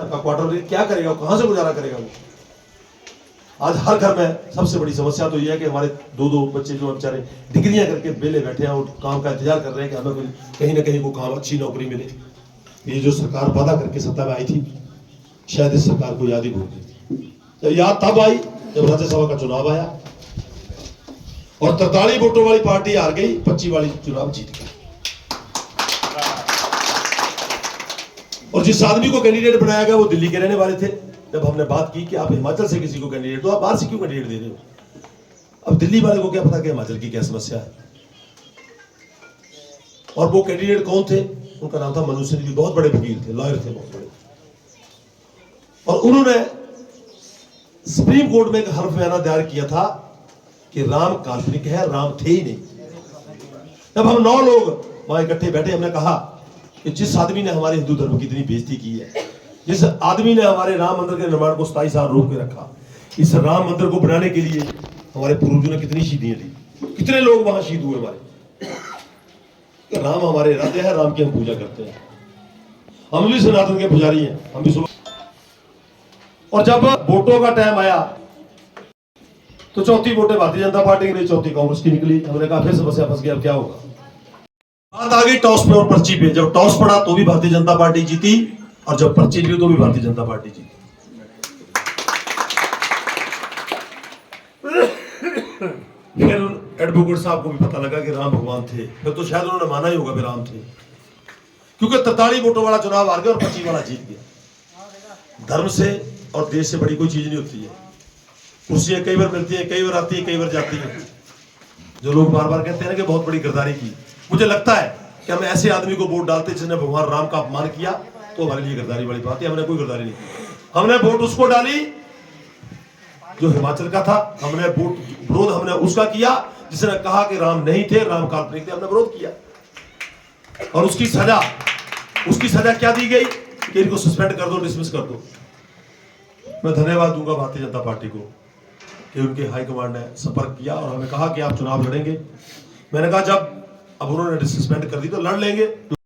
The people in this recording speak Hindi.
का क्वार्टर क्या करेगा, कहां से गुजारा करेगा वो। आज हर घर में सबसे बड़ी समस्या तो यह है कि हमारे दो दो बच्चे जो बेचारे डिग्रियां करके बेले बैठे हैं और काम का इंतजार कर रहे हैं कि हमें कहीं ना कहीं को काम अच्छी नौकरी मिले। ये जो सरकार वादा करके सत्ता में आई थी, शायद इस सरकार को याद ही भूल गई। याद तब आई जब राज्यसभा का चुनाव आया और 43 वोटों वाली पार्टी हार गई, 25 वाली चुनाव जीत गई। और जिस आदमी को कैंडिडेट बनाया गया वो दिल्ली के रहने वाले थे। जब हमने बात की कि आप हिमाचल से किसी को कैंडिडेट दो, आप बाहर से क्यों कैंडिडेट दे रहे हो। अब दिल्ली वाले को क्या पता कि हिमाचल की क्या समस्या है। और वो कैंडिडेट कौन थे, उनका नाम था मनु सिंह जी, बहुत बड़े वकील थे, लॉयर थे बहुत बड़े। और उन्होंने सुप्रीम कोर्ट में एक हल्फनामा दायर किया था कि राम काल्पनिक है, राम थे ही नहीं। जब हम 9 लोग वहां इकट्ठे बैठे, हमने कहा कि जिस आदमी ने हमारे हिंदू धर्म की इतनी बेइज्जती की है, जिस आदमी ने हमारे राम मंदिर के निर्माण को 27 साल रोक के रखा, इस राम मंदिर को बनाने के लिए हमारे पूर्वजों ने कितनी शहीदियां दी, कितने लोग वहां शहीद हुए हमारे। राम हमारे राजा है, राम की हम पूजा करते हैं, हम भी सनातन के पुजारी हैं, हम भी सुबह। और जब वोटों का टाइम आया तो चौथी वोटें भारतीय जनता पार्टी की नहीं, चौथी कांग्रेस की निकली। हमने कहा फिर समस्या फंस गई, अब क्या होगा। बात आ गई टॉस पे और पर्ची पे। जब टॉस पड़ा तो भी भारतीय जनता पार्टी जीती और जब पर्ची निकली तो भी भारतीय जनता पार्टी जीती। फिर एडवोकेट साहब को भी पता लगा कि राम भगवान थे, फिर तो शायद उन्होंने माना ही होगा कि राम थे, क्योंकि 43 वोटों वाला चुनाव हार गया और 25 वाला जीत गया। धर्म से और देश से बड़ी कोई चीज नहीं होती है। कुर्सियां कई बार मिलती हैं, कई बार आती है, कई बार जाती है। जो लोग बार बार कहते हैं ना कि बहुत बड़ी गद्दारी की, मुझे लगता है कि हम ऐसे आदमी को वोट डालते जिसने भगवान राम का अपमान किया तो हमारे लिए गद्दारी वाली बात है। हमने कोई गद्दारी नहीं की, हमने वोट उसको डाली जो हिमाचल का था। हमने वोट विरोध हमने उसका किया जिसने कहा कि राम नहीं थे, राम काल्पनिक थे, हमने विरोध किया। और उसकी सजा क्या दी गई कि इनको सस्पेंड कर दो, डिसमिस कर दो। मैं धन्यवाद दूंगा भारतीय जनता पार्टी को कि उनके हाईकमांड ने संपर्क किया और हमें कहा कि आप चुनाव लड़ेंगे। मैंने कहा जब अब उन्होंने सस्पेंड कर दी तो लड़ लेंगे।